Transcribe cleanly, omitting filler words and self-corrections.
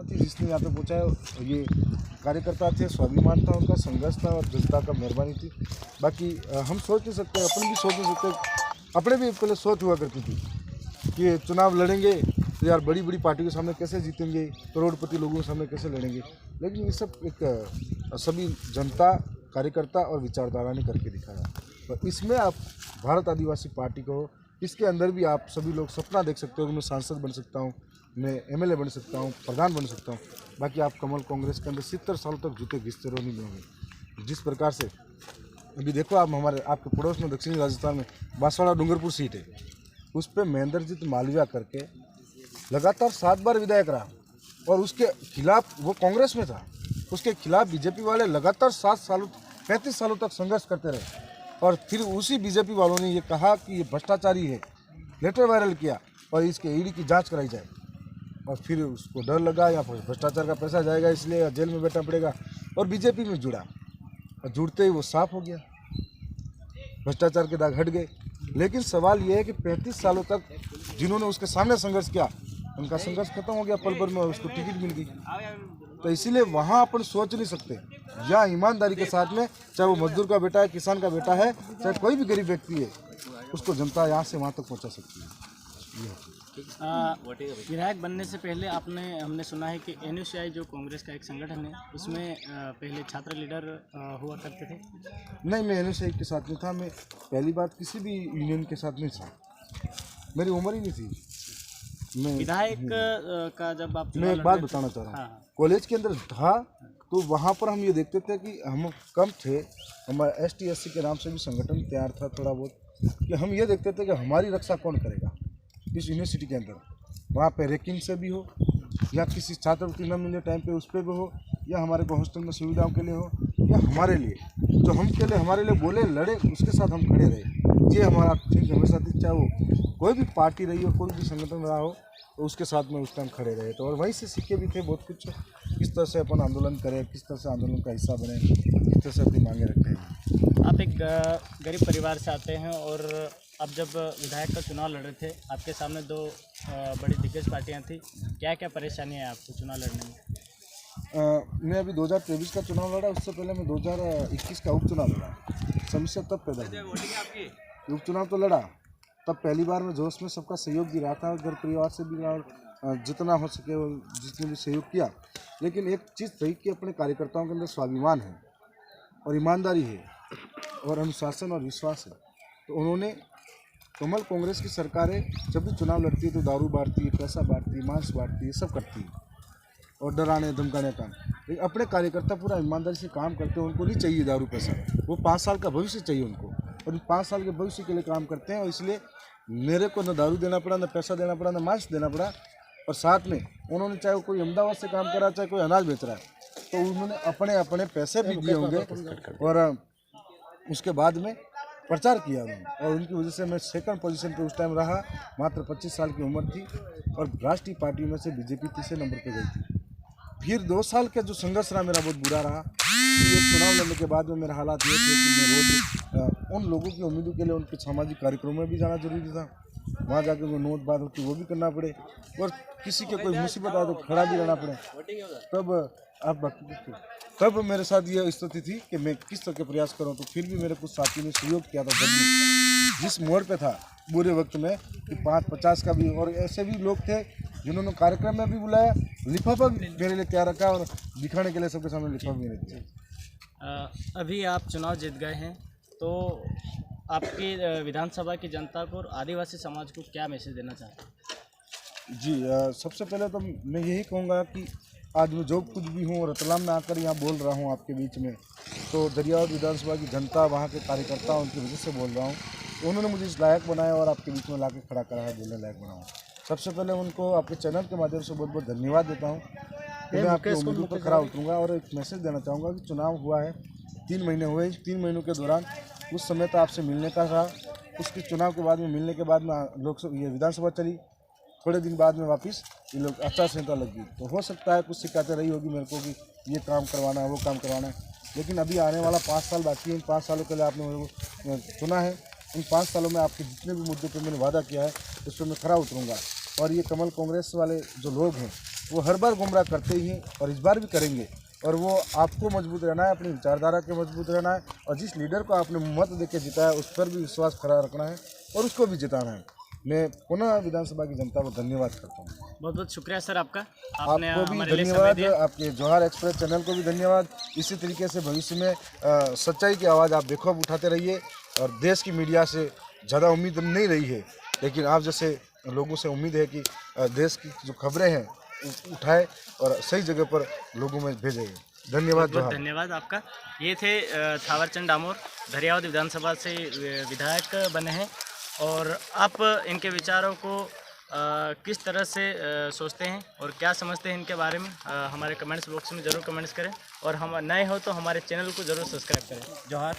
जिसने यहाँ पे पहुँचा है ये कार्यकर्ता थे, स्वाभिमान था उनका, संघर्ष था और जनता का मेहरबानी थी। बाकी हम सोच नहीं सकते, अपन भी सोच नहीं सकते। अपने भी पहले सोच हुआ करती थी कि चुनाव लड़ेंगे तो यार बड़ी बड़ी पार्टी के सामने कैसे जीतेंगे, करोड़पति लोगों के सामने कैसे लड़ेंगे। लेकिन ये सब एक सभी जनता, कार्यकर्ता और विचारधारा ने करके दिखाया। तो इसमें आप भारत आदिवासी पार्टी को, इसके अंदर भी आप सभी लोग सपना देख सकते हो कि मैं सांसद बन सकता हूँ, मैं एमएलए बन सकता हूँ, प्रधान बन सकता हूँ। बाकी आप कमल कांग्रेस के अंदर 70 सालों तक जूते घिसते रहो, नहीं मिलोगे। जिस प्रकार से अभी देखो आप, हमारे आपके पड़ोस में दक्षिणी राजस्थान में बांसवाड़ा डूंगरपुर सीट है, उस पर महेंद्रजीत मालवीय करके लगातार 7 बार विधायक रहा और उसके खिलाफ, वो कांग्रेस में था, उसके खिलाफ बीजेपी वाले लगातार 35 सालों तक संघर्ष करते रहे। और फिर उसी बीजेपी वालों ने ये कहा कि ये भ्रष्टाचारी है, लेटर वायरल किया और इसके ईडी की जांच कराई जाए। और फिर उसको डर लगा या फिर भ्रष्टाचार का पैसा जाएगा इसलिए जेल में बैठना पड़ेगा, और बीजेपी में जुड़ा और जुड़ते ही वो साफ हो गया, भ्रष्टाचार के दाग हट गए। लेकिन सवाल ये है कि 35 सालों तक जिन्होंने उसके सामने संघर्ष किया, उनका संघर्ष खत्म हो गया पल भर में, उसको टिकट मिल गई। तो इसीलिए वहाँ अपन सोच नहीं सकते, या ईमानदारी के साथ में, चाहे वो मजदूर का बेटा है, किसान का बेटा है, चाहे कोई भी गरीब व्यक्ति है, उसको जनता यहाँ से वहाँ तक पहुँचा सकती है। विधायक बनने से पहले हमने सुना है कि एनयूसीआई जो कांग्रेस का एक संगठन है, उसमें पहले छात्र लीडर हुआ करते थे। नहीं, मैं एनयूसीआई के साथ नहीं था। मैं पहली बात किसी भी यूनियन के साथ नहीं था, मेरी उम्र ही नहीं थी। मैं विधायक का जब आप, मैं एक बात बताना चाह रहा हूँ, कॉलेज के अंदर था तो वहाँ पर हम ये देखते थे कि हम कम थे, हमारा ST SC के नाम से भी संगठन तैयार था थोड़ा बहुत, कि हम ये देखते थे कि हमारी रक्षा कौन करेगा इस यूनिवर्सिटी के अंदर। वहाँ पे रैंकिंग से भी हो, या किसी छात्रवृत्ति न मिलने टाइम पे उस पर भी हो, या हमारे को हॉस्टल में सुविधाओं के लिए हो, या हमारे लिए जो हम के लिए हमारे लिए बोले, लड़े, उसके साथ हम खड़े रहे। ये हमारा थिंक हमेशा थी, चाहे वो कोई भी पार्टी रही हो, कोई भी संगठन रहा हो, तो उसके साथ में उस टाइम खड़े रहे। तो और वहीं से सीखे भी थे बहुत कुछ, किस तरह से अपन आंदोलन करें, किस तरह से आंदोलन का हिस्सा बने, किस तरह से अपनी मांगे रखें। आप एक गरीब परिवार से आते हैं और अब जब विधायक का चुनाव लड़ रहे थे, आपके सामने 2 बड़ी दिग्गज पार्टियां थी, क्या क्या परेशानियां हैं आपको चुनाव लड़ने में? मैं अभी 2023 का चुनाव लड़ा, उससे पहले मैं 2021 का उपचुनाव लड़ा। समस्या तब पैदा हुई, उपचुनाव तो लड़ा तब पहली बार मैं जोश में सबका सहयोग भी रहा था, घर परिवार से भी रहा, जितना हो सके जिसने भी सहयोग किया। लेकिन एक चीज़ थी कि अपने कार्यकर्ताओं के अंदर स्वाभिमान है और ईमानदारी है और अनुशासन और विश्वास है। तो उन्होंने, कमल कांग्रेस की सरकारें जब भी चुनाव लड़ती है तो दारू बांटती है, पैसा बांटती है, मांस बांटती है, सब करती है और डराने धमकाने का। लेकिन अपने कार्यकर्ता पूरा ईमानदारी से काम करते हैं, उनको नहीं चाहिए दारू पैसा, वो 5 साल का भविष्य चाहिए उनको, और इन 5 साल के भविष्य के लिए काम करते हैं। और इसलिए मेरे को न दारू देना पड़ा, न पैसा देना पड़ा, न मांस देना पड़ा। और साथ में उन्होंने, चाहे कोई अहमदाबाद से काम कर रहा है, चाहे कोई अनाज बेच रहा है, तो उन्होंने अपने अपने पैसे भी दिए होंगे और उसके बाद में प्रचार किया उन्होंने। और उनकी वजह से मैं 2nd पोजीशन पे उस टाइम रहा, मात्र 25 साल की उम्र थी, और राष्ट्रीय पार्टी में से बीजेपी 3रे नंबर पे गई थी। फिर 2 साल का जो संघर्ष रहा मेरा बहुत बुरा रहा। ये चुनाव लड़ने के बाद में मेरा हालात ये थे कि मैं रोज उन लोगों की उम्मीदों के लिए उनके सामाजिक कार्यक्रमों में भी जाना जरूरी था, वहाँ जाकर जो नोट बात होती वो भी करना पड़े, और किसी के कोई मुसीबत आए तो खड़ा भी रहना पड़े। तब मेरे साथ ये स्थिति थी कि मैं किस तरह के प्रयास करूँ। तो फिर भी मेरे कुछ साथी ने सहयोग किया था, जब भी जिस मोड़ पे था बुरे वक्त में, कि 5-50 का भी, और ऐसे भी लोग थे जिन्होंने कार्यक्रम में भी बुलाया, लिफाफा भी मेरे लिए तैयार रखा और दिखाने के लिए सबके सामने लिफाफा भी नहीं दिया। अभी आप चुनाव जीत गए हैं, तो आपकी विधानसभा की जनता को और आदिवासी समाज को क्या मैसेज देना चाहते हैं? जी, सबसे पहले तो मैं यही कहूँगा कि आज मैं जो कुछ भी हूँ, रतलाम में आकर यहाँ बोल रहा हूँ आपके बीच में, तो दरियावद विधानसभा की जनता, वहाँ के कार्यकर्ता, उनकी वजह से बोल रहा हूँ। तो उन्होंने मुझे इस लायक बनाया और आपके बीच में लाके खड़ा करा है, बोलने लायक बनाऊँ। सबसे पहले उनको आपके चैनल के माध्यम से बहुत बहुत धन्यवाद देता हूँ कि मैं आपकी उम्मीदों पर खरा उतरूँगा। और एक मैसेज देना चाहूँगा कि चुनाव हुआ है, 3 महीने हुए, 3 महीनों के दौरान उस समय तो आपसे मिलने का था, उसके चुनाव के बाद में मिलने के बाद में लोकसभा, ये विधानसभा चली, थोड़े दिन बाद में वापस ये लोग आचार संहिता लग गई। तो हो सकता है कुछ शिकायतें रही होगी मेरे को कि ये काम करवाना है, वो काम करवाना है, लेकिन अभी आने वाला 5 साल बाकी है। इन 5 सालों के लिए आपने मेरे को चुना है। इन 5 सालों में आपके जितने भी मुद्दों पर मैंने वादा किया है, उस पर मैं खरा उतरूँगा। और ये कमल कांग्रेस वाले जो लोग हैं, वो हर बार गुमराह करते ही हैं और इस बार भी करेंगे। और वो आपको मजबूत रहना है, अपनी विचारधारा के मजबूत रहना है, और जिस लीडर को आपने मत देके जिताया उस पर भी विश्वास खड़ा रखना है और उसको भी जिताना है। मैं पुनः विधानसभा की जनता को धन्यवाद करता हूँ। बहुत बहुत शुक्रिया सर आपका, आपने आपको भी हमारे लिए समय धन्यवाद, दिया। आपके जौहर एक्सप्रेस चैनल को भी धन्यवाद। इसी तरीके से भविष्य में सच्चाई की आवाज़ आप बेखौफ उठाते रहिए। और देश की मीडिया से ज़्यादा उम्मीद नहीं रही है, लेकिन आप जैसे लोगों से उम्मीद है कि देश की जो खबरें हैं उठाए और सही जगह पर लोगों में भेजे। धन्यवाद। बहुत धन्यवाद आपका। ये थे थावरचंद डामोर, धरियावद विधानसभा से विधायक बने हैं, और आप इनके विचारों को किस तरह से सोचते हैं और क्या समझते हैं इनके बारे में, हमारे कमेंट्स बॉक्स में ज़रूर कमेंट्स करें, और हम नए हो तो हमारे चैनल को ज़रूर सब्सक्राइब करें। जोहार।